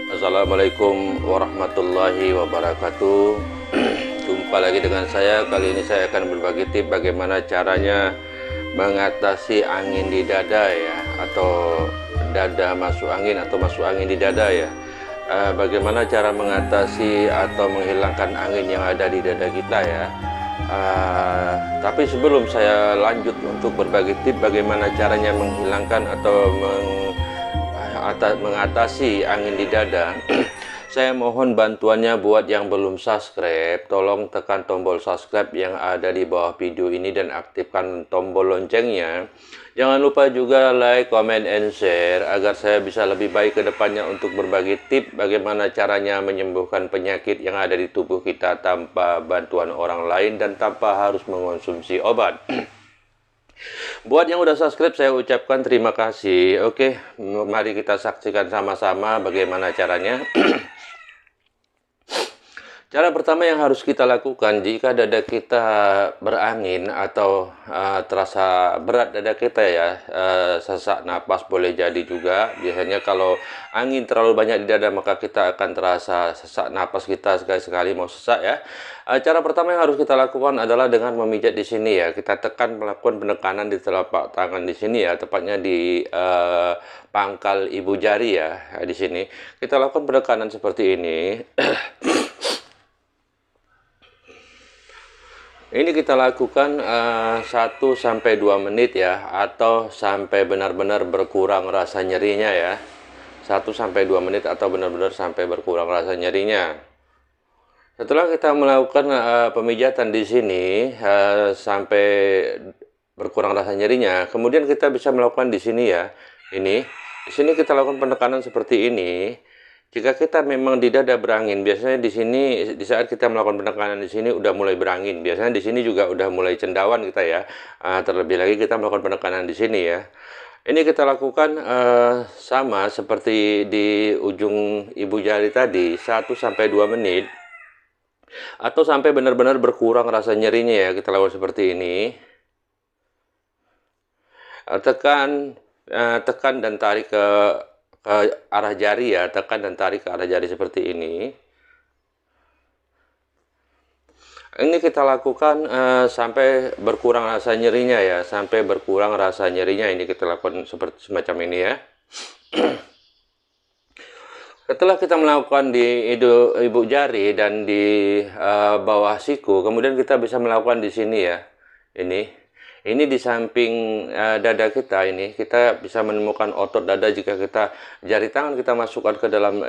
Assalamualaikum warahmatullahi wabarakatuh. Jumpa lagi dengan saya. Kali ini saya akan berbagi tips bagaimana caranya mengatasi angin di dada ya, atau dada masuk angin atau masuk angin di dada ya. Bagaimana cara mengatasi atau menghilangkan angin yang ada di dada kita ya. Tapi sebelum saya lanjut untuk berbagi tips bagaimana caranya menghilangkan atau mengatasi angin di dada, saya mohon bantuannya buat yang belum subscribe, tolong tekan tombol subscribe yang ada di bawah video ini dan aktifkan tombol loncengnya. Jangan lupa juga like, comment, and share agar saya bisa lebih baik ke depannya untuk berbagi tips bagaimana caranya menyembuhkan penyakit yang ada di tubuh kita tanpa bantuan orang lain dan tanpa harus mengonsumsi obat. Buat yang udah subscribe, saya ucapkan terima kasih. Oke, mari kita saksikan sama-sama bagaimana caranya. Cara pertama yang harus kita lakukan jika dada kita berangin atau terasa berat dada kita ya, sesak napas boleh jadi juga. Biasanya kalau angin terlalu banyak di dada maka kita akan terasa sesak napas kita sekali-sekali mau sesak ya. Cara pertama yang harus kita lakukan adalah dengan memijat di sini ya. Kita tekan, melakukan penekanan di telapak tangan di sini ya, tepatnya di pangkal ibu jari ya, di sini. Kita lakukan penekanan seperti ini. Ini kita lakukan 1-2 menit ya, atau sampai benar-benar berkurang rasa nyerinya ya. 1-2 menit atau benar-benar sampai berkurang rasa nyerinya. Setelah kita melakukan pemijatan di sini sampai berkurang rasa nyerinya, kemudian kita bisa melakukan di sini ya. Di sini kita lakukan penekanan seperti ini. Jika kita memang di dada berangin, biasanya di sini di saat kita melakukan penekanan di sini udah mulai berangin. Biasanya di sini juga udah mulai cendawan kita ya. Terlebih lagi kita melakukan penekanan di sini ya. Ini kita lakukan sama seperti di ujung ibu jari tadi, 1-2 menit. Atau sampai benar-benar berkurang rasa nyerinya ya, kita lakukan seperti ini. Tekan dan tarik ke arah jari ya, tekan dan tarik ke arah jari seperti ini. Ini kita lakukan sampai berkurang rasa nyerinya ya, sampai berkurang rasa nyerinya. Ini kita lakukan seperti semacam ini ya. Setelah kita melakukan di ibu jari dan di bawah siku, kemudian kita bisa melakukan di sini ya. Ini di samping dada kita, ini kita bisa menemukan otot dada jika kita jari tangan kita masukkan ke dalam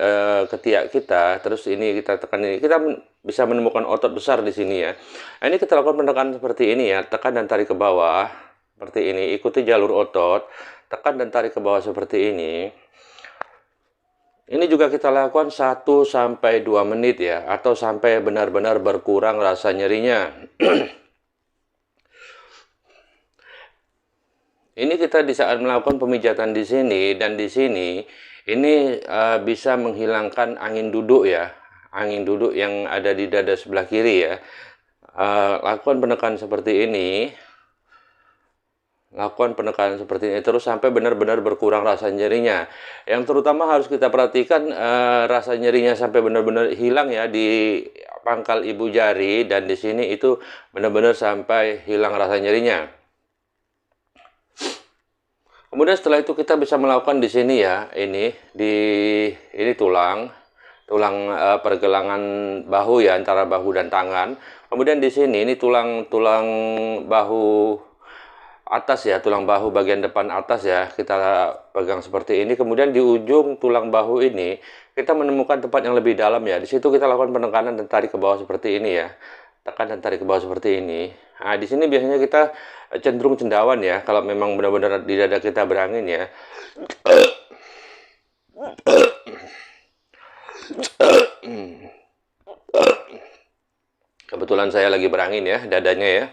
ketiak kita, terus ini kita tekan, ini kita bisa menemukan otot besar di sini ya. Ini kita lakukan penekanan seperti ini ya, tekan dan tarik ke bawah seperti ini, ikuti jalur otot, tekan dan tarik ke bawah seperti ini. Ini juga kita lakukan 1-2 menit ya, atau sampai benar-benar berkurang rasa nyerinya. Ini kita di saat melakukan pemijatan di sini dan di sini, ini bisa menghilangkan angin duduk ya, angin duduk yang ada di dada sebelah kiri ya. Lakukan penekanan seperti ini, terus sampai benar-benar berkurang rasa nyerinya. Yang terutama harus kita perhatikan rasa nyerinya sampai benar-benar hilang ya di pangkal ibu jari, dan di sini itu benar-benar sampai hilang rasa nyerinya. Kemudian setelah itu kita bisa melakukan di sini ya, ini tulang pergelangan bahu ya, antara bahu dan tangan. Kemudian di sini ini tulang bahu atas ya, tulang bahu bagian depan atas ya, kita pegang seperti ini. Kemudian di ujung tulang bahu ini kita menemukan tempat yang lebih dalam ya. Di situ kita lakukan penekanan dan tarik ke bawah seperti ini ya. Tekan dan tarik ke bawah seperti ini. Nah, di sini biasanya kita cenderung cendawan ya, kalau memang benar-benar di dada kita berangin ya. Kebetulan saya lagi berangin ya, dadanya ya.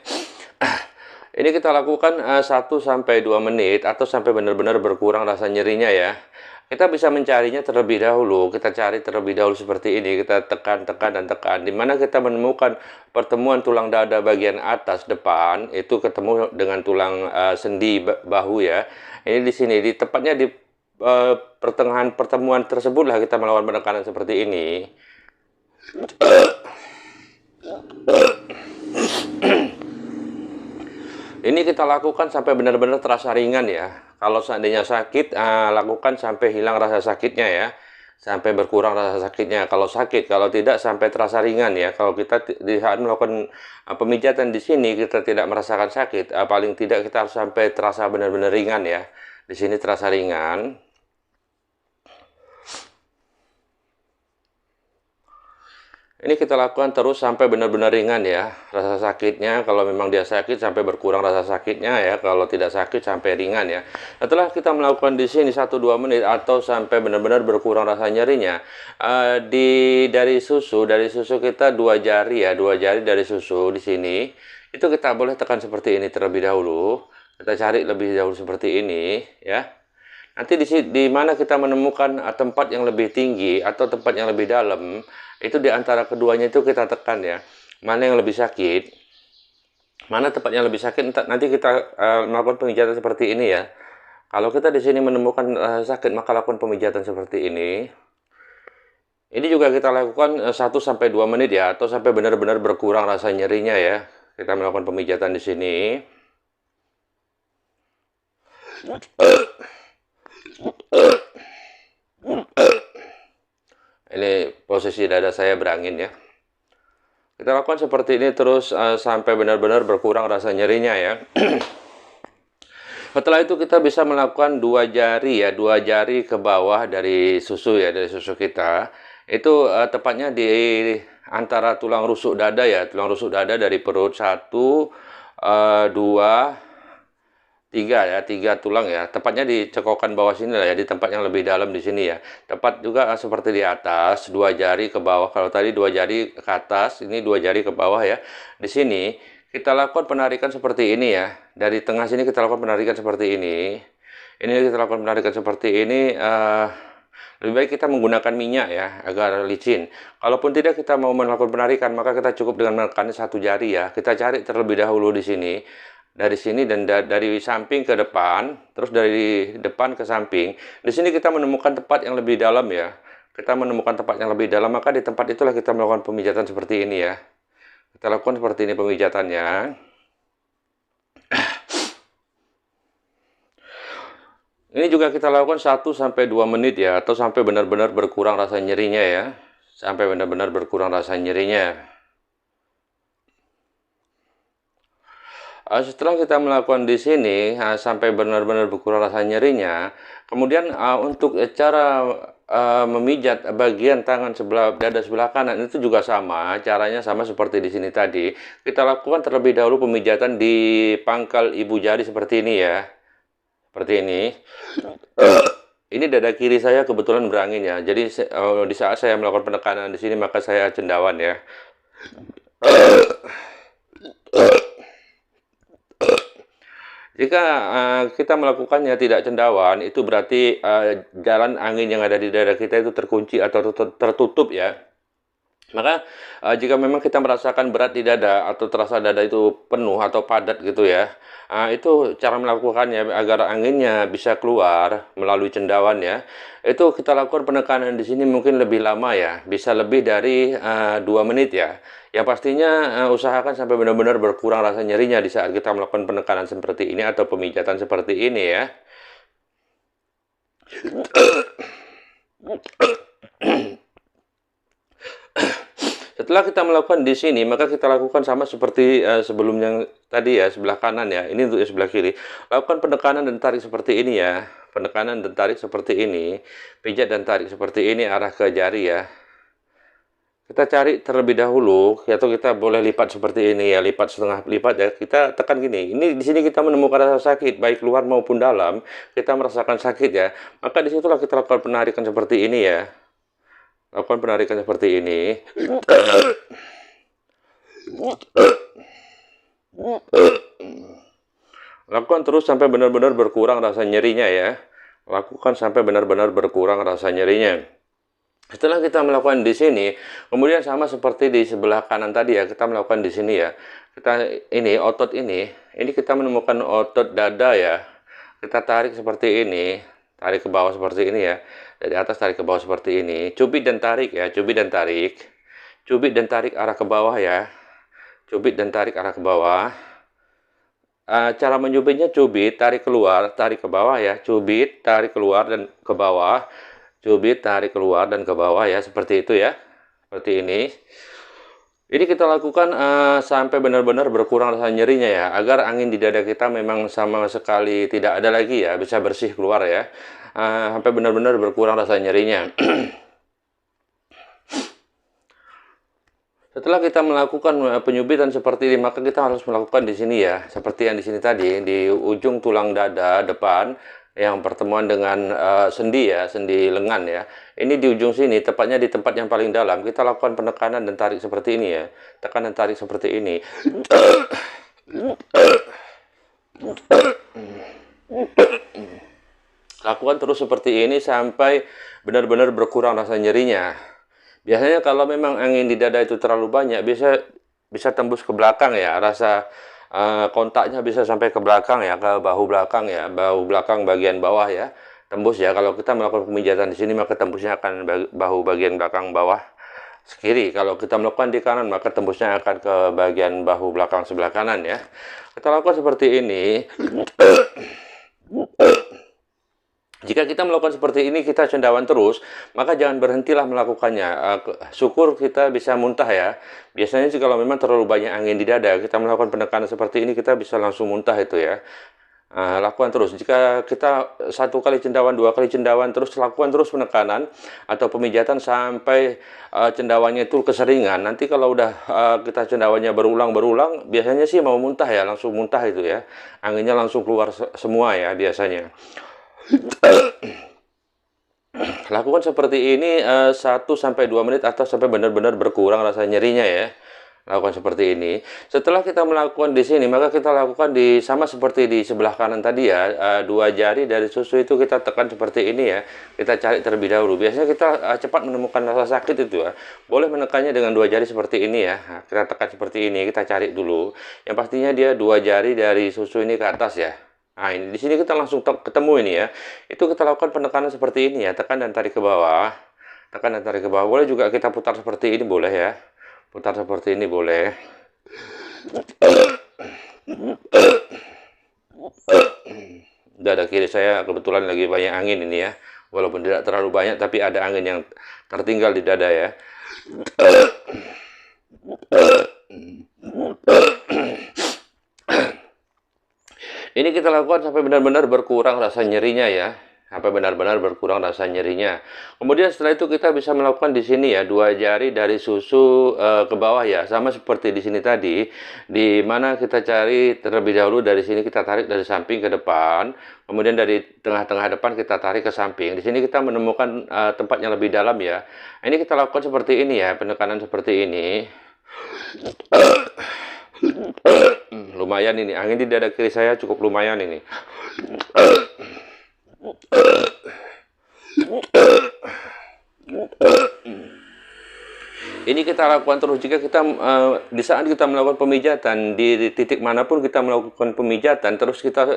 Ini kita lakukan 1-2 menit atau sampai benar-benar berkurang rasa nyerinya ya. Kita bisa mencarinya terlebih dahulu, kita cari terlebih dahulu seperti ini, kita tekan dan tekan, dimana kita menemukan pertemuan tulang dada bagian atas depan, itu ketemu dengan tulang sendi bahu ya. Ini di sini, tepatnya di pertengahan pertemuan tersebutlah kita melakukan penekanan seperti ini. Ini kita lakukan sampai benar-benar terasa ringan ya. Kalau seandainya sakit, lakukan sampai hilang rasa sakitnya ya. Sampai berkurang rasa sakitnya. Kalau sakit, kalau tidak sampai terasa ringan ya. Kalau kita di saat melakukan pemijatan di sini kita tidak merasakan sakit, paling tidak kita harus sampai terasa benar-benar ringan ya. Di sini terasa ringan. Ini kita lakukan terus sampai benar-benar ringan ya rasa sakitnya. Kalau memang dia sakit sampai berkurang rasa sakitnya ya. Kalau tidak sakit sampai ringan ya. Setelah kita melakukan di sini 1-2 menit atau sampai benar-benar berkurang rasa nyerinya, dari susu kita 2 jari ya, 2 jari dari susu di sini itu kita boleh tekan seperti ini terlebih dahulu. Kita cari lebih dahulu seperti ini ya. Nanti di mana kita menemukan tempat yang lebih tinggi atau tempat yang lebih dalam, itu di antara keduanya itu kita tekan ya. Mana yang lebih sakit, mana tempat yang lebih sakit, nanti kita melakukan pemijatan seperti ini ya. Kalau kita di sini menemukan sakit, maka lakukan pemijatan seperti ini. Ini juga kita lakukan 1-2 menit ya, atau sampai benar-benar berkurang rasa nyerinya ya. Kita melakukan pemijatan di sini. Ini posisi dada saya berangin ya. Kita lakukan seperti ini terus sampai benar-benar berkurang rasa nyerinya ya. Setelah itu kita bisa melakukan 2 jari ya, 2 jari ke bawah dari susu ya, dari susu kita. Itu tepatnya di antara tulang rusuk dada ya, tulang rusuk dada dari perut 1, 2, 3 ya, 3 tulang ya, tepatnya di cekokan bawah sini lah ya, di tempat yang lebih dalam di sini ya. Tepat juga seperti di atas, 2 jari ke bawah. Kalau tadi 2 jari ke atas, ini 2 jari ke bawah ya. Di sini kita lakukan penarikan seperti ini ya. Dari tengah sini kita lakukan penarikan seperti ini. Ini kita lakukan penarikan seperti ini. Lebih baik kita menggunakan minyak ya, agar licin. Kalaupun tidak kita mau melakukan penarikan, maka kita cukup dengan menekan 1 jari ya. Kita cari terlebih dahulu di sini. Dari sini dan dari samping ke depan, terus dari depan ke samping. Di sini kita menemukan tempat yang lebih dalam ya. Kita menemukan tempat yang lebih dalam, maka di tempat itulah kita melakukan pemijatan seperti ini ya. Kita lakukan seperti ini pemijatannya. Ini juga kita lakukan 1-2 menit ya, atau sampai benar-benar berkurang rasa nyerinya ya. Sampai benar-benar berkurang rasa nyerinya. Setelah kita melakukan di sini sampai benar-benar berkurang rasa nyerinya, kemudian untuk cara memijat bagian tangan sebelah dada sebelah kanan itu juga sama, caranya sama seperti di sini tadi. Kita lakukan terlebih dahulu pemijatan di pangkal ibu jari seperti ini ya, seperti ini. Ini dada kiri saya kebetulan berangin ya, jadi di saat saya melakukan penekanan di sini maka saya cendawan ya. Jika kita melakukannya tidak cendawan, itu berarti jalan angin yang ada di dada kita itu terkunci atau tertutup ya. Maka jika memang kita merasakan berat di dada atau terasa dada itu penuh atau padat gitu ya, itu cara melakukannya agar anginnya bisa keluar melalui cendawan ya. Itu kita lakukan penekanan di sini mungkin lebih lama ya, bisa lebih dari 2 menit ya. Yang pastinya usahakan sampai benar-benar berkurang rasa nyerinya di saat kita melakukan penekanan seperti ini atau pemijatan seperti ini ya. Setelah kita melakukan di sini, maka kita lakukan sama seperti sebelumnya tadi ya, sebelah kanan ya. Ini untuk sebelah kiri. Lakukan penekanan dan tarik seperti ini ya. Penekanan dan tarik seperti ini. Pijat dan tarik seperti ini arah ke jari ya. Kita cari terlebih dahulu, atau kita boleh lipat seperti ini ya, lipat setengah lipat ya. Kita tekan gini. Ini di sini kita menemukan rasa sakit, baik luar maupun dalam. Kita merasakan sakit ya. Maka disitulah kita lakukan penarikan seperti ini ya. Lakukan penarikan seperti ini. Lakukan terus sampai benar-benar berkurang rasa nyerinya ya. Lakukan sampai benar-benar berkurang rasa nyerinya. Setelah kita melakukan di sini, kemudian sama seperti di sebelah kanan tadi ya, kita melakukan di sini ya. Kita ini otot ini kita menemukan otot dada ya. Kita tarik seperti ini. tarik ke bawah seperti ini ya. Dari atas tarik ke bawah seperti ini. Cubit dan tarik ya, cubit dan tarik. Cubit dan tarik arah ke bawah ya. Cubit dan tarik arah ke bawah. Cara mencubitnya cubit, tarik keluar, tarik ke bawah ya. Cubit, tarik keluar dan ke bawah. Cubit, tarik keluar dan ke bawah ya. Seperti itu ya. Seperti ini. Ini kita lakukan sampai benar-benar berkurang rasa nyerinya ya, agar angin di dada kita memang sama sekali tidak ada lagi ya, bisa bersih keluar ya, sampai benar-benar berkurang rasa nyerinya. Setelah kita melakukan penyubitan seperti ini, maka kita harus melakukan di sini ya, seperti yang di sini tadi, di ujung tulang dada depan, yang pertemuan dengan sendi ya, sendi lengan ya. Ini di ujung sini, tepatnya di tempat yang paling dalam, kita lakukan penekanan dan tarik seperti ini ya. Tekan dan tarik seperti ini. Lakukan terus seperti ini sampai benar-benar berkurang rasa nyerinya. Biasanya kalau memang angin di dada itu terlalu banyak, bisa tembus ke belakang ya, rasa kontaknya bisa sampai ke belakang ya, ke bahu belakang ya, bahu belakang bagian bawah ya, tembus ya. Kalau kita melakukan pemijatan di sini, maka tembusnya akan bahu bagian belakang bawah kiri. Kalau kita melakukan di kanan, maka tembusnya akan ke bagian bahu belakang sebelah kanan ya. Kita lakukan seperti ini. Jika kita melakukan seperti ini, kita cendawan terus, maka jangan berhentilah melakukannya. Syukur kita bisa muntah ya. Biasanya sih kalau memang terlalu banyak angin di dada, kita melakukan penekanan seperti ini, kita bisa langsung muntah itu ya. Lakukan terus. Jika kita 1 kali cendawan, 2 kali cendawan, terus lakukan terus penekanan atau pemijatan sampai cendawannya itu keseringan. Nanti kalau udah kita cendawannya berulang-berulang, biasanya sih mau muntah ya, langsung muntah itu ya. Anginnya langsung keluar semua ya biasanya. Lakukan seperti ini 1-2 menit atau sampai benar-benar berkurang rasa nyerinya ya. Lakukan seperti ini. Setelah kita melakukan di sini, maka kita lakukan sama seperti di sebelah kanan tadi ya. 2 jari dari susu itu kita tekan seperti ini ya. Kita cari terlebih dahulu. Biasanya kita cepat menemukan rasa sakit itu ya. Boleh menekannya dengan 2 jari seperti ini ya. Kita tekan seperti ini, kita cari dulu. Yang pastinya dia 2 jari dari susu ini ke atas ya. Nah, ini di sini kita langsung ketemu ini ya. Itu kita lakukan penekanan seperti ini ya, tekan dan tarik ke bawah. Tekan dan tarik ke bawah. Boleh juga kita putar seperti ini boleh ya. Putar seperti ini boleh. Dada kiri saya kebetulan lagi banyak angin ini ya. Walaupun tidak terlalu banyak, tapi ada angin yang tertinggal di dada ya. Ini kita lakukan sampai benar-benar berkurang rasa nyerinya ya. Sampai benar-benar berkurang rasa nyerinya. Kemudian setelah itu kita bisa melakukan di sini ya, 2 jari dari susu ke bawah ya. Sama seperti di sini tadi, di mana kita cari terlebih dahulu dari sini kita tarik dari samping ke depan. Kemudian dari tengah-tengah depan kita tarik ke samping. Di sini kita menemukan tempat yang lebih dalam ya. Ini kita lakukan seperti ini ya, penekanan seperti ini. Lumayan ini, angin di dada kiri saya cukup lumayan ini. Ini kita lakukan terus jika kita di saat kita melakukan pemijatan di titik manapun kita melakukan pemijatan terus kita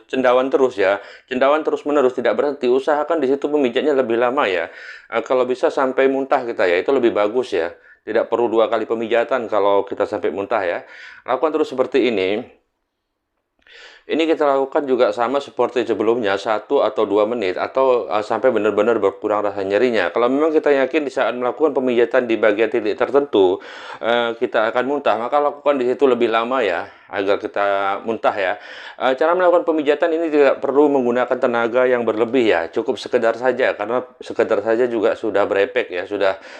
cendawan terus ya, cendawan terus menerus tidak berhenti. Usahakan di situ pemijatnya lebih lama ya. Kalau bisa sampai muntah kita ya, itu lebih bagus ya. Tidak perlu 2 kali pemijatan kalau kita sampai muntah ya. Lakukan terus seperti ini. Ini kita lakukan juga sama seperti sebelumnya 1 atau 2 menit atau sampai benar-benar berkurang rasa nyerinya. Kalau memang kita yakin di saat melakukan pemijatan di bagian titik tertentu kita akan muntah, maka lakukan di situ lebih lama ya agar kita muntah ya. Cara melakukan pemijatan ini tidak perlu menggunakan tenaga yang berlebih ya, cukup sekedar saja karena sekedar saja juga sudah berefek ya,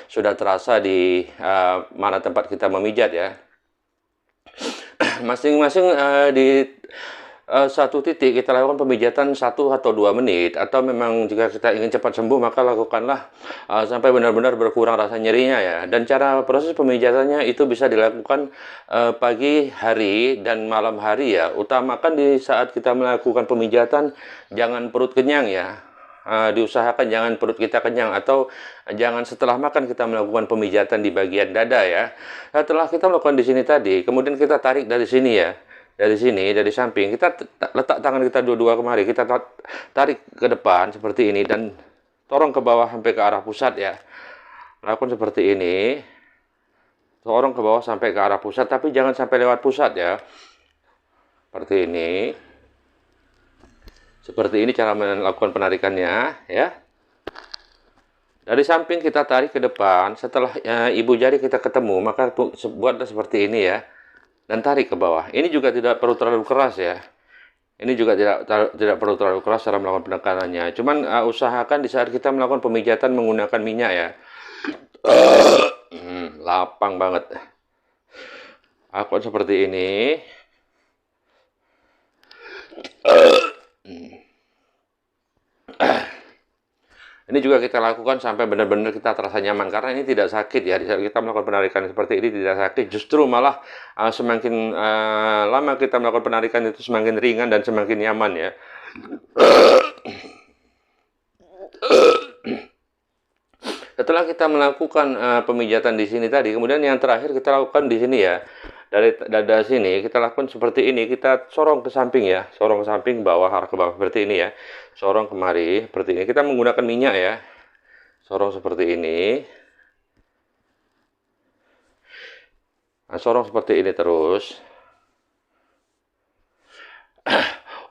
sudah terasa di mana tempat kita memijat ya. Masing-masing di satu titik kita lakukan pemijatan 1 atau 2 menit atau memang jika kita ingin cepat sembuh maka lakukanlah sampai benar-benar berkurang rasa nyerinya ya. Dan cara proses pemijatannya itu bisa dilakukan pagi hari dan malam hari ya. Utamakan di saat kita melakukan pemijatan jangan perut kenyang ya. Diusahakan jangan perut kita kenyang atau jangan setelah makan kita melakukan pemijatan di bagian dada ya. Setelah kita melakukan di sini tadi, kemudian kita tarik dari sini ya. dari sini, dari samping, kita letak tangan kita dua-dua kemari, kita tarik ke depan seperti ini dan dorong ke bawah sampai ke arah pusat ya. Lakukan seperti ini, dorong ke bawah sampai ke arah pusat, tapi jangan sampai lewat pusat ya. Seperti ini. Seperti ini cara melakukan penarikannya ya. Dari samping kita tarik ke depan, setelah ibu jari kita ketemu, maka buatlah seperti ini ya. Dan tarik ke bawah. Ini juga tidak perlu terlalu keras ya. Ini juga tidak perlu terlalu keras cara melakukan penekanannya. Cuman usahakan di saat kita melakukan pemijatan menggunakan minyak ya. Lapang banget. Aku seperti ini. Ini juga kita lakukan sampai benar-benar kita terasa nyaman, karena ini tidak sakit ya. Di saat kita melakukan penarikan seperti ini tidak sakit, justru malah semakin lama kita melakukan penarikan itu semakin ringan dan semakin nyaman ya. Setelah kita melakukan pemijatan di sini tadi, kemudian yang terakhir kita lakukan di sini ya. Dari dada sini kita lakukan seperti ini, kita sorong ke samping ya, sorong ke samping, bawah, arah ke bawah seperti ini ya, sorong kemari seperti ini. Kita menggunakan minyak ya, sorong seperti ini, nah, sorong seperti ini terus.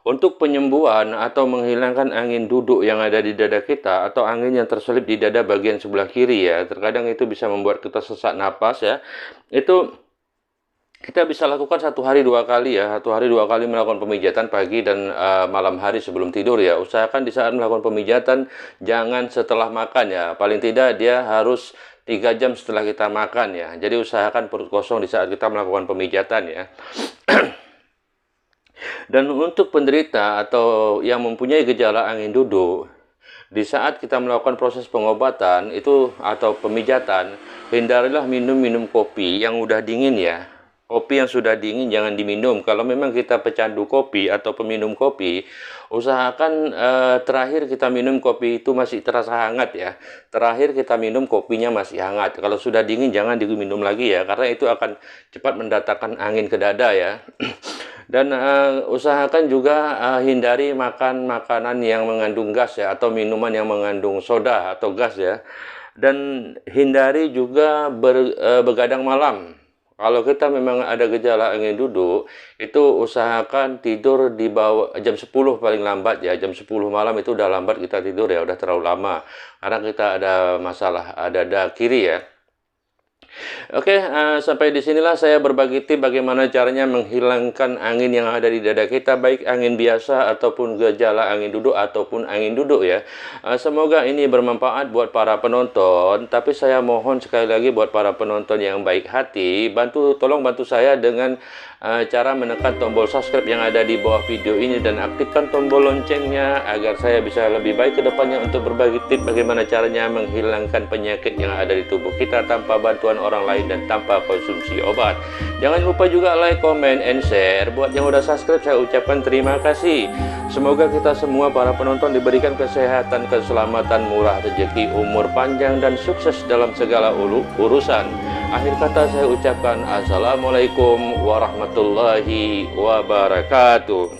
Untuk penyembuhan atau menghilangkan angin duduk yang ada di dada kita atau angin yang terselip di dada bagian sebelah kiri ya, terkadang itu bisa membuat kita sesak napas ya. Itu kita bisa lakukan 1 hari 2 kali ya, 1 hari 2 kali melakukan pemijatan pagi dan malam hari sebelum tidur ya. Usahakan di saat melakukan pemijatan jangan setelah makan ya, paling tidak dia harus 3 jam setelah kita makan ya. Jadi usahakan perut kosong di saat kita melakukan pemijatan ya. Dan untuk penderita atau yang mempunyai gejala angin duduk, di saat kita melakukan proses pengobatan itu atau pemijatan, hindarilah minum kopi yang udah dingin ya. Kopi yang sudah dingin jangan diminum. Kalau memang kita pecandu kopi atau peminum kopi, usahakan terakhir kita minum kopi itu masih terasa hangat ya. Terakhir kita minum kopinya masih hangat. Kalau sudah dingin jangan diminum lagi ya, karena itu akan cepat mendatangkan angin ke dada ya. Dan usahakan juga hindari makan makanan yang mengandung gas ya, atau minuman yang mengandung soda atau gas ya. Dan hindari juga begadang malam. Kalau kita memang ada gejala angin duduk, itu usahakan tidur di bawah jam 10 paling lambat ya. Jam 10 malam itu udah lambat kita tidur ya, udah terlalu lama. Karena kita ada masalah dada kiri ya. Oke, sampai di sinilah saya berbagi tips bagaimana caranya menghilangkan angin yang ada di dada kita, baik angin biasa ataupun gejala angin duduk ataupun angin duduk ya. Semoga ini bermanfaat buat para penonton, tapi saya mohon sekali lagi buat para penonton yang baik hati, tolong bantu saya dengan cara menekan tombol subscribe yang ada di bawah video ini dan aktifkan tombol loncengnya agar saya bisa lebih baik ke depannya untuk berbagi tips bagaimana caranya menghilangkan penyakit yang ada di tubuh kita tanpa bantuan orang lain dan tanpa konsumsi obat. Jangan lupa juga like, comment, and share. Buat yang udah subscribe saya ucapkan terima kasih. Semoga kita semua para penonton diberikan kesehatan, keselamatan, murah rezeki, umur panjang, dan sukses dalam segala urusan. Akhir kata saya ucapkan assalamualaikum warahmatullahi wabarakatuh.